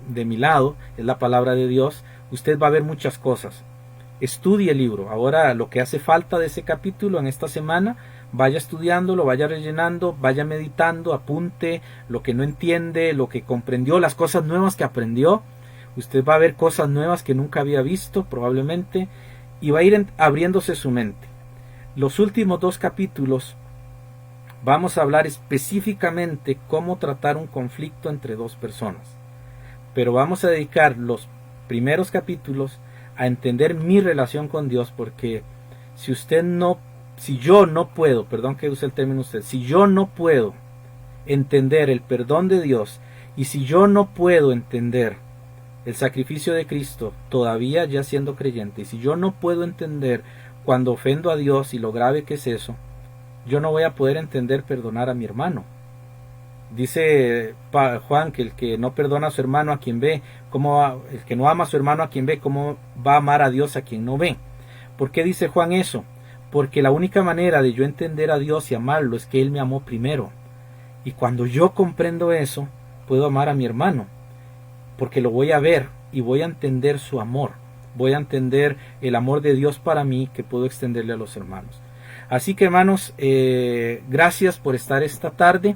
Speaker 2: de mi lado, es la palabra de Dios. Usted va a ver muchas cosas. Estudie el libro. Ahora lo que hace falta de ese capítulo en esta semana, vaya estudiándolo, vaya rellenando, vaya meditando, apunte lo que no entiende, lo que comprendió, las cosas nuevas que aprendió. Usted va a ver cosas nuevas que nunca había visto probablemente, y va a ir abriéndose su mente. Los últimos 2 capítulos vamos a hablar específicamente cómo tratar un conflicto entre 2 personas. Pero vamos a dedicar los primeros capítulos a entender mi relación con Dios, porque si yo no puedo, perdón que use el término usted, si yo no puedo entender el perdón de Dios, y si yo no puedo entender el sacrificio de Cristo todavía ya siendo creyente, y si yo no puedo entender cuando ofendo a Dios y lo grave que es eso, yo no voy a poder entender perdonar a mi hermano. Dice Juan que el que no perdona a su hermano a quien ve, el que no ama a su hermano a quien ve, ¿cómo va a amar a Dios a quien no ve? ¿Por qué dice Juan eso? Porque la única manera de yo entender a Dios y amarlo es que Él me amó primero. Y cuando yo comprendo eso, puedo amar a mi hermano, porque lo voy a ver y voy a entender su amor. Voy a entender el amor de Dios para mí, que puedo extenderle a los hermanos. Así que, hermanos, gracias por estar esta tarde.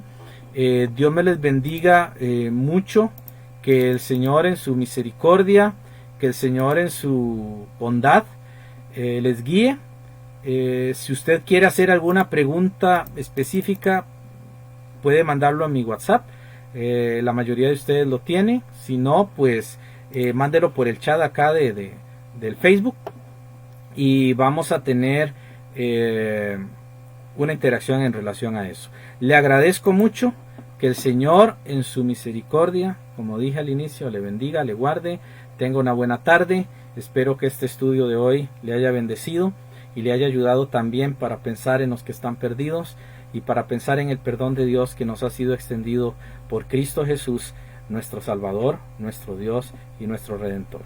Speaker 2: Dios me les bendiga mucho. Que el Señor en su misericordia, que el Señor en su bondad les guíe. Si usted quiere hacer alguna pregunta específica, puede mandarlo a mi WhatsApp. La mayoría de ustedes lo tiene. Si no, pues mándelo por el chat acá del Facebook, y vamos a tener una interacción en relación a eso. Le agradezco mucho. Que el Señor en su misericordia, como dije al inicio, le bendiga, le guarde. Tenga una buena tarde. Espero que este estudio de hoy le haya bendecido y le haya ayudado también para pensar en los que están perdidos, y para pensar en el perdón de Dios que nos ha sido extendido por Cristo Jesús, nuestro Salvador, nuestro Dios y nuestro Redentor.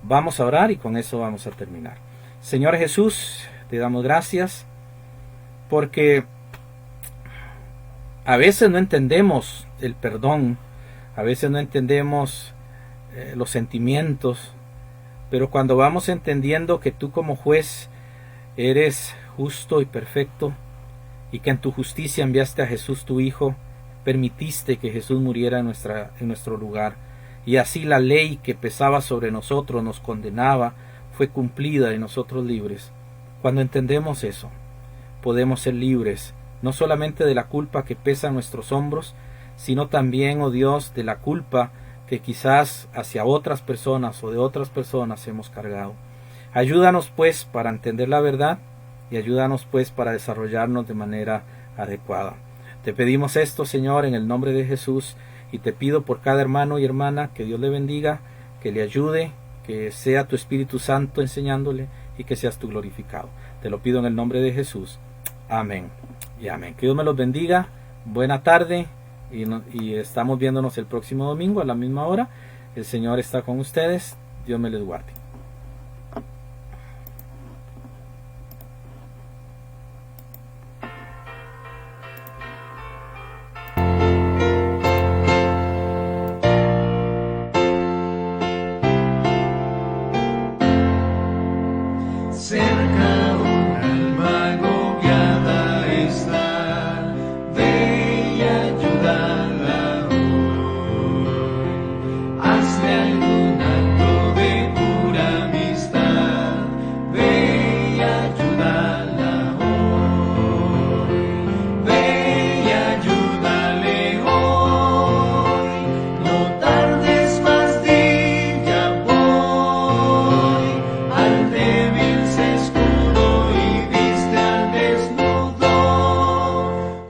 Speaker 2: Vamos a orar y con eso vamos a terminar. Señor Jesús, te damos gracias porque a veces no entendemos el perdón, a veces no entendemos los sentimientos, pero cuando vamos entendiendo que tú como juez eres justo y perfecto, y que en tu justicia enviaste a Jesús tu Hijo, permitiste que Jesús muriera en nuestro lugar, y así la ley que pesaba sobre nosotros nos condenaba fue cumplida y nosotros libres. Cuando entendemos eso, podemos ser libres, no solamente de la culpa que pesa en nuestros hombros, sino también, oh Dios, de la culpa que quizás hacia otras personas o de otras personas hemos cargado. Ayúdanos pues para entender la verdad y ayúdanos pues para desarrollarnos de manera adecuada. Te pedimos esto, Señor, en el nombre de Jesús, y te pido por cada hermano y hermana que Dios le bendiga, que le ayude, que sea tu Espíritu Santo enseñándole y que seas tú glorificado. Te lo pido en el nombre de Jesús. Amén y amén. Que Dios me los bendiga. Buena tarde y estamos viéndonos el próximo domingo a la misma hora. El Señor está con ustedes. Dios me les guarde.
Speaker 1: Cerca un alma agobiada está, ve y ayúdala hoy. Hazle algún acto de pura amistad, ve y ayúdala hoy. Ve y ayúdale hoy, no tardes más, di ya voy. Al débil se escudo y viste al desnudo.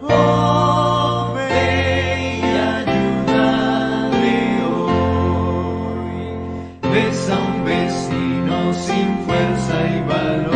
Speaker 1: Oh, ve y ayúdale hoy. Ves a un vecino sin fuerza y valor.